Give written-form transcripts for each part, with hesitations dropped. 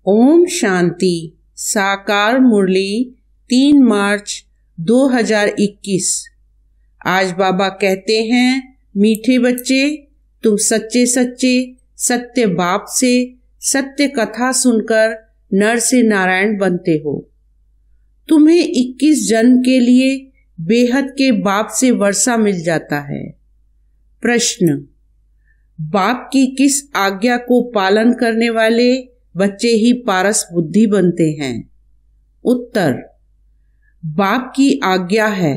ओम शांति। साकार मुरली 3 मार्च 2021। आज बाबा कहते हैं, मीठे बच्चे, तुम सच्चे सच्चे सत्य बाप से सत्य कथा सुनकर नर से नारायण बनते हो। तुम्हें 21 जन्म के लिए बेहद के बाप से वर्षा मिल जाता है। प्रश्न: बाप की किस आज्ञा को पालन करने वाले बच्चे ही पारस बुद्धि बनते हैं? उत्तर: बाप की आज्ञा है,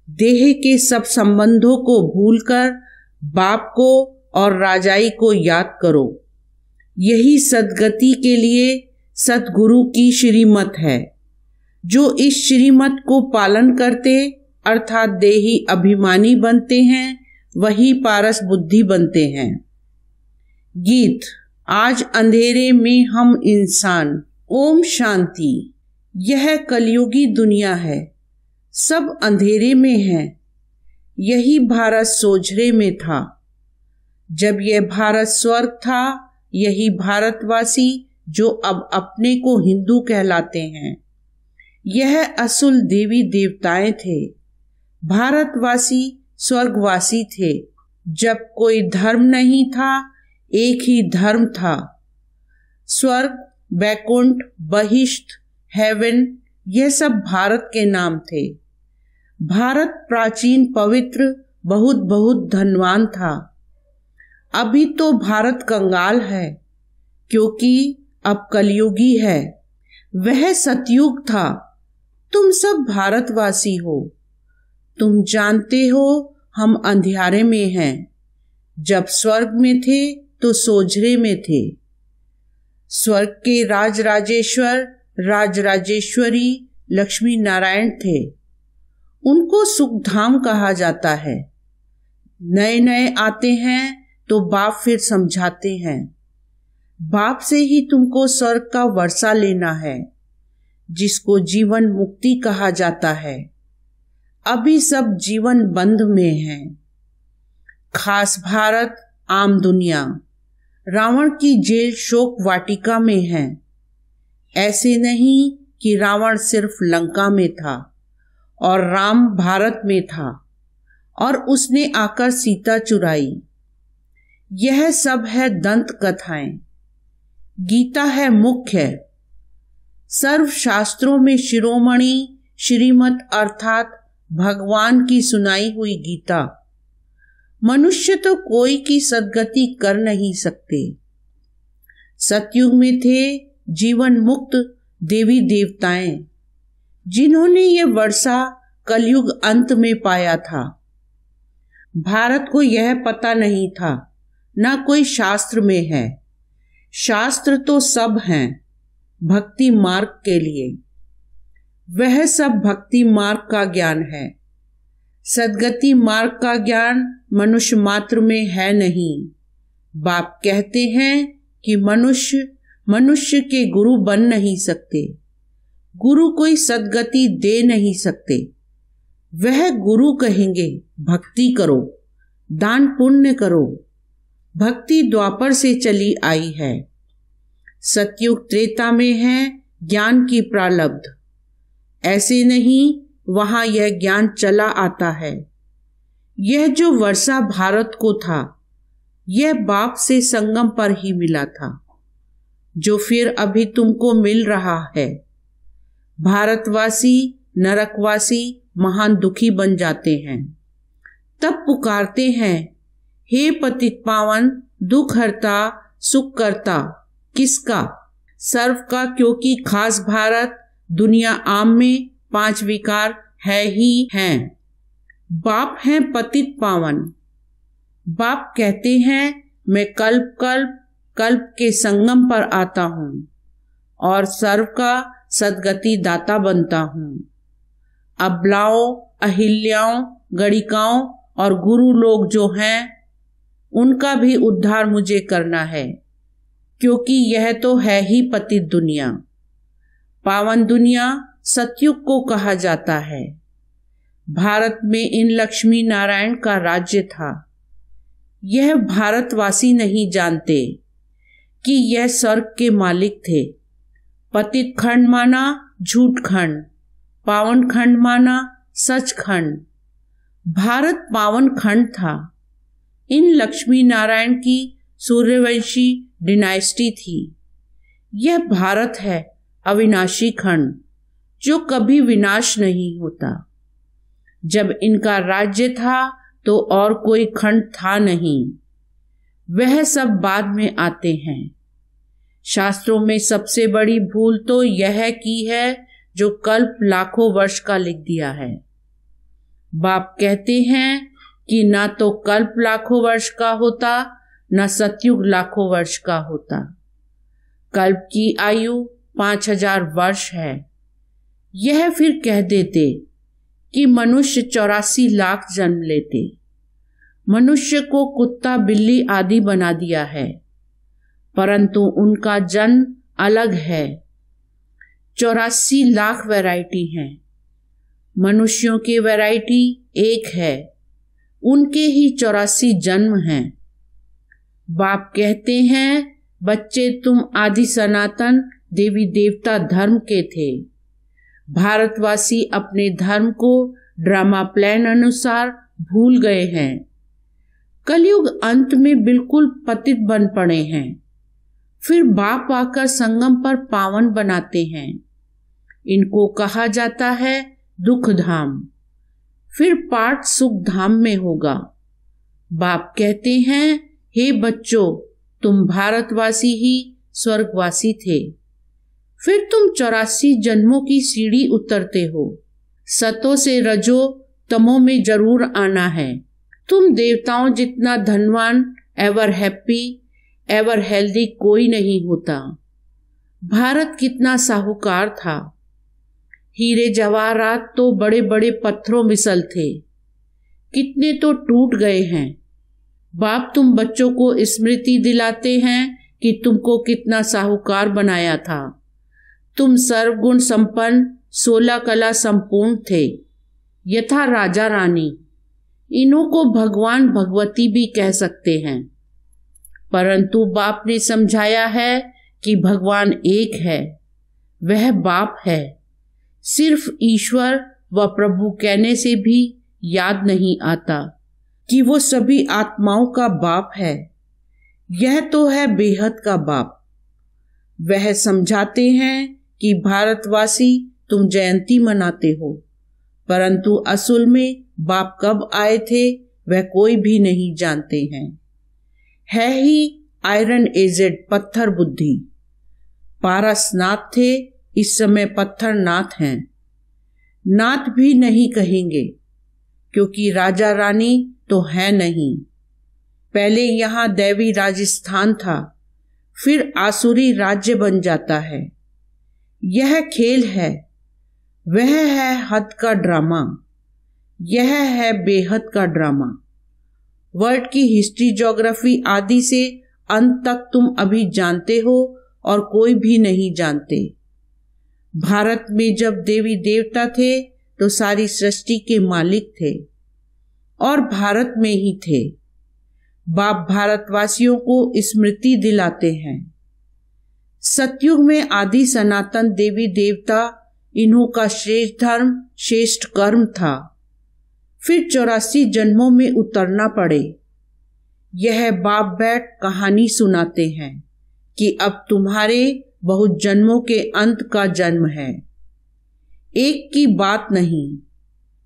देह के सब संबंधों को भूलकर बाप को और राजाई को याद करो। यही सद्गति के लिए सद्गुरु की श्रीमत है। जो इस श्रीमत को पालन करते अर्थात देही अभिमानी बनते हैं, वही पारस बुद्धि बनते हैं। गीत: आज अंधेरे में हम इंसान। ओम शांति। यह कलयुगी दुनिया है, सब अंधेरे में है। यही भारत सोझरे में था। जब यह भारत स्वर्ग था, यही भारतवासी जो अब अपने को हिंदू कहलाते हैं, यह असुल देवी देवताएं थे। भारतवासी स्वर्गवासी थे। जब कोई धर्म नहीं था, एक ही धर्म था। स्वर्ग, बैकुंठ, बहिष्ठ, हेवन, यह सब भारत के नाम थे। भारत प्राचीन पवित्र बहुत बहुत धनवान था। अभी तो भारत कंगाल है, क्योंकि अब कलयुगी है। वह सतयुग था। तुम सब भारतवासी हो। तुम जानते हो हम अंधियारे में हैं। जब स्वर्ग में थे तो सोझरे में थे। स्वर्ग के राजराजेश्वर राजराजेश्वरी लक्ष्मी नारायण थे। उनको सुखधाम कहा जाता है। नए नए आते हैं तो बाप फिर समझाते हैं। बाप से ही तुमको स्वर्ग का वर्षा लेना है, जिसको जीवन मुक्ति कहा जाता है। अभी सब जीवन बंध में है। खास भारत, आम दुनिया रावण की जेल शोक वाटिका में है। ऐसे नहीं कि रावण सिर्फ लंका में था और राम भारत में था और उसने आकर सीता चुराई। यह सब है दंत कथाएं। गीता है मुख्य। सर्व शास्त्रों में शिरोमणि श्रीमत अर्थात भगवान की सुनाई हुई गीता। मनुष्य तो कोई की सद्गति कर नहीं सकते। सतयुग में थे जीवन मुक्त देवी देवताएं, जिन्होंने ये वर्षा कलयुग अंत में पाया था। भारत को यह पता नहीं था, ना कोई शास्त्र में है। शास्त्र तो सब हैं भक्ति मार्ग के लिए। वह सब भक्ति मार्ग का ज्ञान है। सद्गति मार्ग का ज्ञान मनुष्य मात्र में है नहीं। बाप कहते हैं कि मनुष्य के गुरु बन नहीं सकते। गुरु कोई सद्गति दे नहीं सकते। वह गुरु कहेंगे भक्ति करो, दान पुण्य करो। भक्ति द्वापर से चली आई है। सतयुग त्रेता में है ज्ञान की प्रारब्ध। ऐसे नहीं, वहां यह ज्ञान चला आता है। यह जो वर्षा भारत को था, यह बाप से संगम पर ही मिला था, जो फिर अभी तुमको मिल रहा है। भारतवासी नरकवासी महान दुखी बन जाते हैं। तब पुकारते हैं, हे पतित पावन दुख हरता सुख करता। किसका? सर्व का, क्योंकि खास भारत दुनिया आम में 5 विकार है ही हैं। बाप हैं पतित पावन। बाप कहते हैं, मैं कल्प कल्प कल्प के संगम पर आता हूँ और सर्व का सद्गति दाता बनता हूँ। अबलाओं, अहिल्याओं, गणिकाओं और गुरु लोग जो हैं, उनका भी उद्धार मुझे करना है, क्योंकि यह तो है ही पतित दुनिया। पावन दुनिया सतयुग को कहा जाता है। भारत में इन लक्ष्मी नारायण का राज्य था। यह भारतवासी नहीं जानते। कि यह स्वर्ग के मालिक थे। पतित खंड माना झूठ खंड, पावन खंड माना सच खंड। भारत पावन खंड था। इन लक्ष्मी नारायण की सूर्यवंशी डिनाइस्टी थी। यह भारत है अविनाशी खंड, जो कभी विनाश नहीं होता। जब इनका राज्य था तो और कोई खंड था नहीं। वह सब बाद में आते हैं। शास्त्रों में सबसे बड़ी भूल तो यह की है जो कल्प लाखों वर्ष का लिख दिया है। बाप कहते हैं कि ना तो कल्प लाखों वर्ष का होता, ना सतयुग लाखों वर्ष का होता। कल्प की आयु 5000 वर्ष है। यह फिर कह देते कि मनुष्य 84 लाख जन्म लेते। मनुष्य को कुत्ता बिल्ली आदि बना दिया है, परंतु उनका जन्म अलग है। 84 लाख वैरायटी हैं। मनुष्यों की वैरायटी एक है, उनके ही 84 जन्म हैं। बाप कहते हैं, बच्चे तुम आदि सनातन देवी देवता धर्म के थे। भारतवासी अपने धर्म को ड्रामा प्लान अनुसार भूल गए हैं। कलयुग अंत में बिल्कुल पतित बन पड़े हैं। फिर बाप आकर संगम पर पावन बनाते हैं। इनको कहा जाता है दुख धाम। फिर पाठ सुख धाम में होगा। बाप कहते हैं, हे बच्चों, तुम भारतवासी ही स्वर्गवासी थे। फिर तुम 84 जन्मों की सीढ़ी उतरते हो। सतो से रजो तमो में जरूर आना है। तुम देवताओं जितना धनवान, एवर हैप्पी, एवर हेल्दी कोई नहीं होता। भारत कितना साहूकार था। हीरे जवाहरात तो बड़े बड़े पत्थरों मिसल थे, कितने तो टूट गए हैं। बाप तुम बच्चों को स्मृति दिलाते हैं कि तुमको कितना साहूकार बनाया था। तुम सर्वगुण संपन्न, 16 कला संपूर्ण थे, यथा राजा रानी। इन्हों को भगवान भगवती भी कह सकते हैं, परंतु बाप ने समझाया है कि भगवान एक है, वह बाप है। सिर्फ ईश्वर व प्रभु कहने से भी याद नहीं आता कि वो सभी आत्माओं का बाप है। यह तो है बेहद का बाप। वह समझाते हैं कि भारतवासी तुम जयंती मनाते हो, परंतु असल में बाप कब आए थे वह कोई भी नहीं जानते हैं। है ही आयरन एजेड पत्थर बुद्धि। पारस नाथ थे, इस समय पत्थर नाथ हैं। नाथ भी नहीं कहेंगे, क्योंकि राजा रानी तो है नहीं। पहले यहाँ दैवी राजस्थान था, फिर आसुरी राज्य बन जाता है। यह खेल है, वह है हद का ड्रामा, यह है बेहद का ड्रामा। वर्ल्ड की हिस्ट्री, ज्योग्राफी आदि से अंत तक तुम अभी जानते हो और कोई भी नहीं जानते। भारत में जब देवी देवता थे तो सारी सृष्टि के मालिक थे और भारत में ही थे। बाप भारतवासियों को स्मृति दिलाते हैं। सतयुग में आदि सनातन देवी देवता, इन्हों का श्रेष्ठ धर्म श्रेष्ठ कर्म था। फिर 84 जन्मों में उतरना पड़े। यह बाप बैठ कहानी सुनाते हैं कि अब तुम्हारे बहुत जन्मों के अंत का जन्म है। एक की बात नहीं,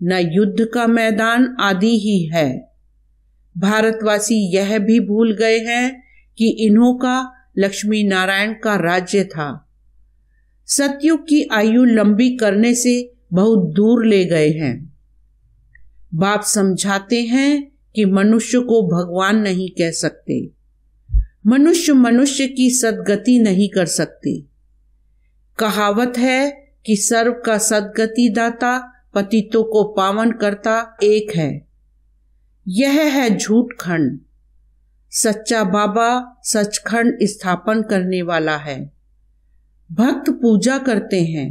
न युद्ध का मैदान आदि ही है। भारतवासी यह भी भूल गए हैं कि इन्हों का लक्ष्मी नारायण का राज्य था। सतयुग की आयु लंबी करने से बहुत दूर ले गए हैं। बाप समझाते हैं कि मनुष्य को भगवान नहीं कह सकते। मनुष्य मनुष्य की सद्गति नहीं कर सकते। कहावत है कि सर्व का सद्गति दाता, पतितों को पावन करता एक है। यह है झूठ खंड। सच्चा बाबा सचखंड स्थापन करने वाला है। भक्त पूजा करते हैं,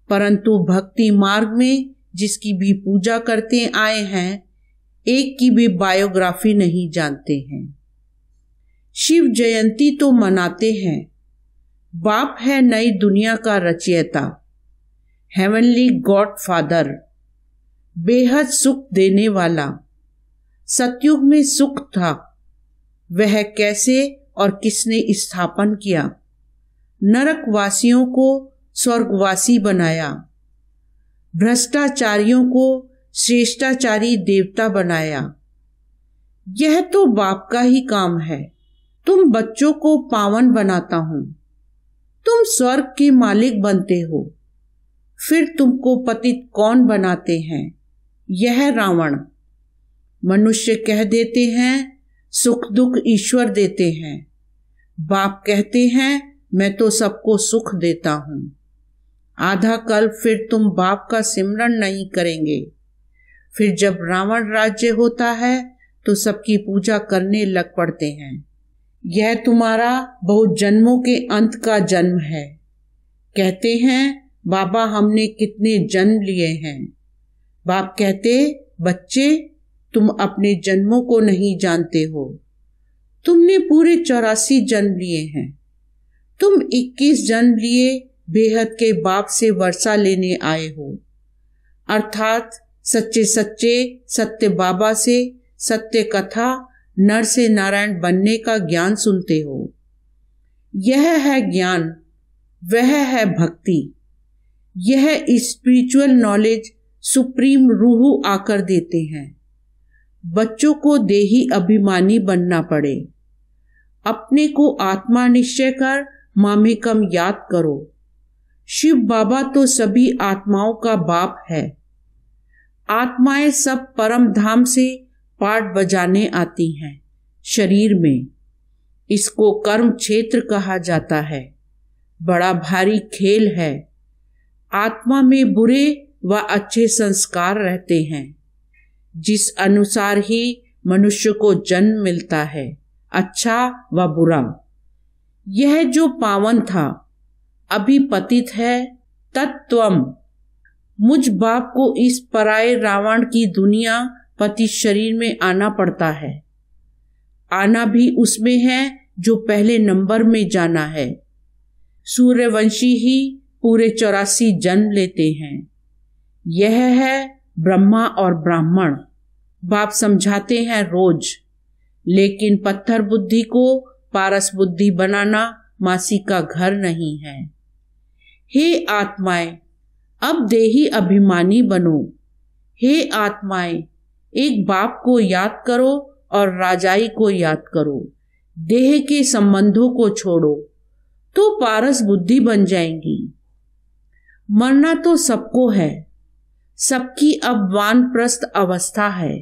परंतु भक्ति मार्ग में जिसकी भी पूजा करते आए हैं, एक की भी बायोग्राफी नहीं जानते हैं। शिव जयंती तो मनाते हैं। बाप है नई दुनिया का रचयिता, हेवनली गॉड फादर, बेहद सुख देने वाला। सतयुग में सुख था, वह कैसे और किसने स्थापन किया? नरकवासियों को स्वर्गवासी बनाया, भ्रष्टाचारियों को श्रेष्ठाचारी देवता बनाया। यह तो बाप का ही काम है। तुम बच्चों को पावन बनाता हूं, तुम स्वर्ग के मालिक बनते हो, फिर तुमको पतित कौन बनाते हैं? यह रावण। मनुष्य कह देते हैं सुख दुख ईश्वर देते हैं। बाप कहते हैं मैं तो सबको सुख देता हूं। आधा कल फिर तुम बाप का सिमरन नहीं करेंगे। फिर जब रावण राज्य होता है तो सबकी पूजा करने लग पड़ते हैं। यह तुम्हारा बहुत जन्मों के अंत का जन्म है। कहते हैं बाबा हमने कितने जन्म लिए हैं। बाप कहते बच्चे तुम अपने जन्मों को नहीं जानते हो। तुमने पूरे 84 जन्म लिए हैं। तुम 21 जन्म लिए बेहद के बाप से वर्षा लेने आए हो, अर्थात सच्चे सच्चे सत्य बाबा से सत्य कथा नर से नारायण बनने का ज्ञान सुनते हो। यह है ज्ञान, वह है भक्ति। यह स्पिरिचुअल नॉलेज सुप्रीम रूह आकर देते हैं। बच्चों को देही अभिमानी बनना पड़े। अपने को आत्मा निश्चय कर मामेकम याद करो। शिव बाबा तो सभी आत्माओं का बाप है। आत्माएं सब परम धाम से पाठ बजाने आती हैं शरीर में। इसको कर्म क्षेत्र कहा जाता है। बड़ा भारी खेल है। आत्मा में बुरे व अच्छे संस्कार रहते हैं, जिस अनुसार ही मनुष्य को जन्म मिलता है, अच्छा व बुरा। यह जो पावन था अभी पतित है। तत्त्वम। मुझ बाप को इस पराये रावण की दुनिया पति शरीर में आना पड़ता है। आना भी उसमें है जो पहले नंबर में जाना है। सूर्यवंशी ही पूरे 84 जन्म लेते हैं। यह है ब्रह्मा और ब्राह्मण। बाप समझाते हैं रोज, लेकिन पत्थर बुद्धि को पारस बुद्धि बनाना मासी का घर नहीं है। हे आत्माएं, अब देही अभिमानी बनो। हे आत्माएं, एक बाप को याद करो और राजाई को याद करो। देह के संबंधों को छोड़ो तो पारस बुद्धि बन जाएंगी। मरना तो सबको है, सबकी अब वानप्रस्थ अवस्था है।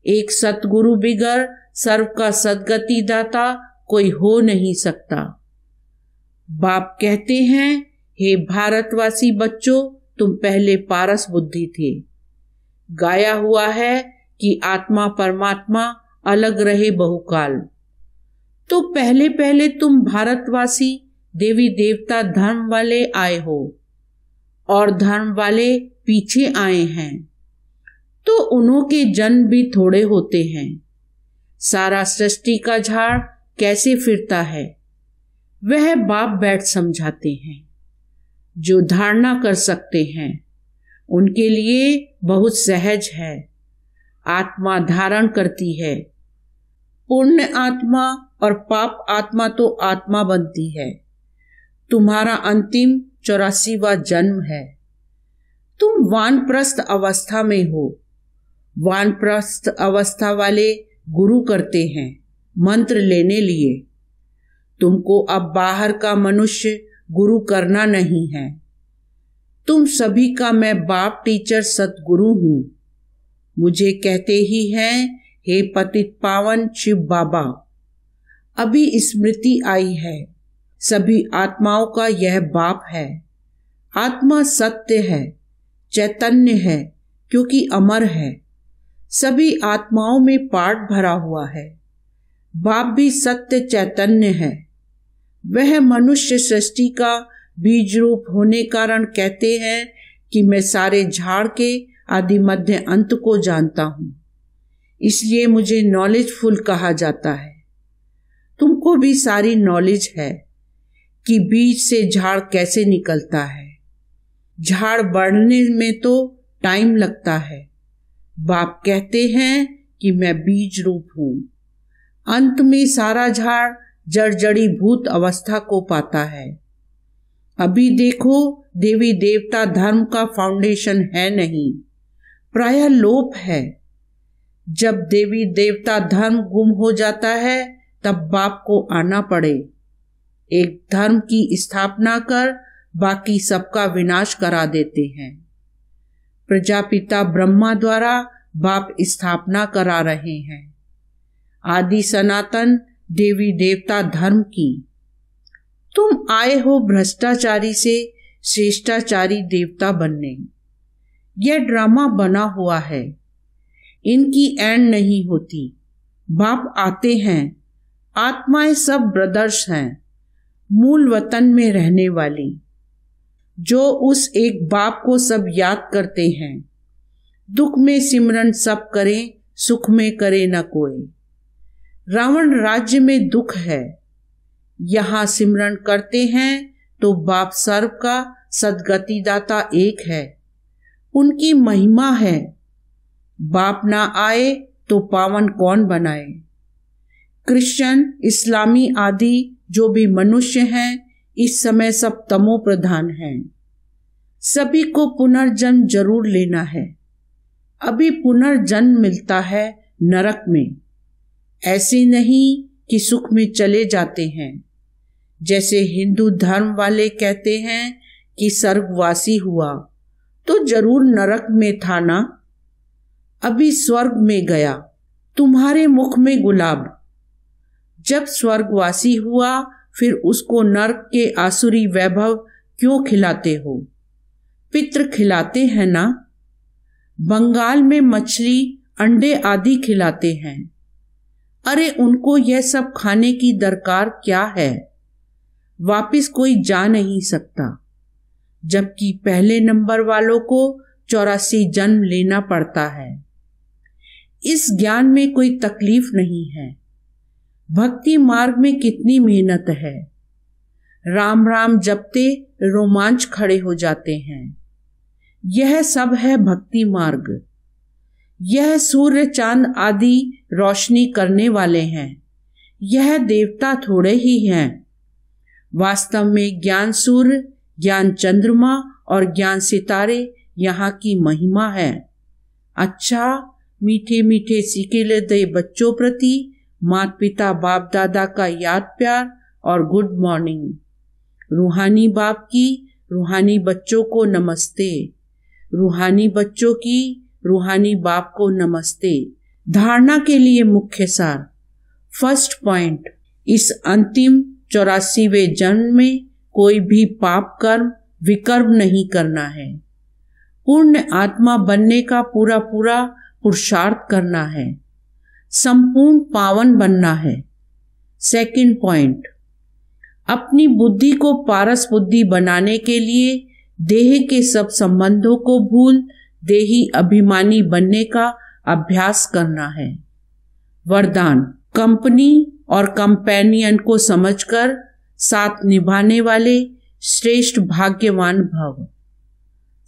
एक सतगुरु बिगर सर्व का सदगति दाता कोई हो नहीं सकता। बाप कहते हैं हे भारतवासी बच्चों, तुम पहले पारस बुद्धि थे। गाया हुआ है कि आत्मा परमात्मा अलग रहे बहुकाल। तो पहले पहले तुम भारतवासी देवी देवता धर्म वाले आए हो और धर्म वाले पीछे आए हैं, तो उन्हों के जन्म भी थोड़े होते हैं। सारा सृष्टि का झाड़ कैसे फिरता है वह बाप बैठ समझाते हैं। जो धारणा कर सकते हैं उनके लिए बहुत सहज है। आत्मा धारण करती है। पुण्य आत्मा और पाप आत्मा तो आत्मा बनती है। तुम्हारा अंतिम 84वां जन्म है। तुम वानप्रस्थ अवस्था में हो। वानप्रस्थ अवस्था वाले गुरु करते हैं मंत्र लेने लिए। तुमको अब बाहर का मनुष्य गुरु करना नहीं है। तुम सभी का मैं बाप टीचर सतगुरु हूं। मुझे कहते ही हैं हे पतित पावन शिव बाबा। अभी स्मृति आई है। सभी आत्माओं का यह बाप है। आत्मा सत्य है, चैतन्य है, क्योंकि अमर है। सभी आत्माओं में पाठ भरा हुआ है। बाप भी सत्य चैतन्य है। वह मनुष्य सृष्टि का बीज रूप होने कारण कहते हैं कि मैं सारे झाड़ के आदि मध्य अंत को जानता हूं, इसलिए मुझे नॉलेजफुल कहा जाता है। तुमको भी सारी नॉलेज है कि बीज से झाड़ कैसे निकलता है। झाड़ बढ़ने में तो टाइम लगता है। बाप कहते हैं कि मैं बीज रूप हूं। अंत में सारा झाड़ जड़ी भूत अवस्था को पाता है। अभी देखो, देवी देवता धर्म का फाउंडेशन है नहीं, प्रायः लोप है। जब देवी देवता धर्म गुम हो जाता है तब बाप को आना पड़े, एक धर्म की स्थापना कर बाकी सबका विनाश करा देते हैं। प्रजापिता ब्रह्मा द्वारा बाप स्थापना करा रहे हैं आदि सनातन देवी देवता धर्म की। तुम आए हो भ्रष्टाचारी से श्रेष्ठाचारी देवता बनने। यह ड्रामा बना हुआ है, इनकी एंड नहीं होती। बाप आते हैं, आत्माएं सब ब्रदर्स हैं, मूल वतन में रहने वाली, जो उस एक बाप को सब याद करते हैं। दुख में सिमरन सब करें, सुख में करे न कोई। रावण राज्य में दुख है, यहां सिमरन करते हैं तो बाप सर्व का सदगति दाता एक है, उनकी महिमा है। बाप ना आए तो पावन कौन बनाए। क्रिश्चियन, इस्लामी आदि जो भी मनुष्य हैं इस समय सब तमो प्रधान हैं। सभी को पुनर्जन्म जरूर लेना है। अभी पुनर्जन्म मिलता है नरक में, ऐसे नहीं कि सुख में चले जाते हैं। जैसे हिंदू धर्म वाले कहते हैं कि स्वर्गवासी हुआ तो जरूर नरक में था ना। अभी स्वर्ग में गया, तुम्हारे मुख में गुलाब। जब स्वर्गवासी हुआ फिर उसको नरक के आसुरी वैभव क्यों खिलाते हो? पितृ खिलाते हैं ना। बंगाल में मछली अंडे आदि खिलाते हैं। अरे उनको यह सब खाने की दरकार क्या है? वापिस कोई जा नहीं सकता, जबकि पहले नंबर वालों को 84 जन्म लेना पड़ता है। इस ज्ञान में कोई तकलीफ नहीं है। भक्ति मार्ग में कितनी मेहनत है। राम राम जपते रोमांच खड़े हो जाते हैं। यह सब है भक्ति मार्ग। यह सूर्य चांद आदि रोशनी करने वाले हैं, यह देवता थोड़े ही हैं। वास्तव में ज्ञान सूर्य, ज्ञान चंद्रमा और ज्ञान सितारे यहाँ की महिमा है। अच्छा, मीठे मीठे सीखे दे बच्चों प्रति माता पिता बाप दादा का याद प्यार और गुड मॉर्निंग। रूहानी बाप की रूहानी बच्चों को नमस्ते, रूहानी बच्चों की रूहानी बाप को नमस्ते। धारणा के लिए मुख्य सार। फर्स्ट पॉइंट, इस अंतिम 84वें जन्म में कोई भी पाप कर्म विकर्म नहीं करना है। पूर्ण आत्मा बनने का पूरा पूरा पुरुषार्थ करना है। संपूर्ण पावन बनना है। सेकंड पॉइंट, अपनी बुद्धि को पारस बुद्धि बनाने के लिए देह के सब संबंधों को भूल देही अभिमानी बनने का अभ्यास करना है। वरदान, कंपनी और कंपेनियन को समझकर साथ निभाने वाले श्रेष्ठ भाग्यवान भव।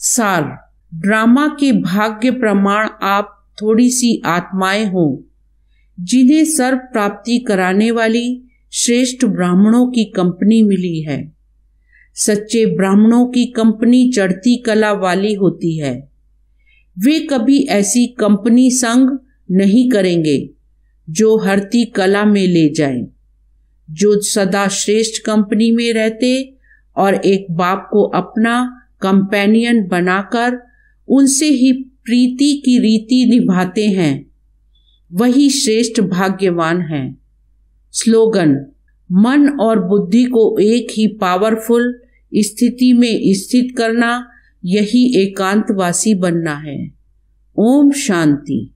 सार, ड्रामा के भाग्य प्रमाण आप थोड़ी सी आत्माएं हो जिन्हें सर्व प्राप्ति कराने वाली श्रेष्ठ ब्राह्मणों की कंपनी मिली है। सच्चे ब्राह्मणों की कंपनी चढ़ती कला वाली होती है। वे कभी ऐसी कंपनी संग नहीं करेंगे जो हरती कला में ले जाए। जो सदा श्रेष्ठ कंपनी में रहते और एक बाप को अपना कंपेनियन बनाकर उनसे ही प्रीति की रीति निभाते हैं, वही श्रेष्ठ भाग्यवान हैं। स्लोगन, मन और बुद्धि को एक ही पावरफुल स्थिति में स्थित करना, यही एकांतवासी बनना है। ओम शांति।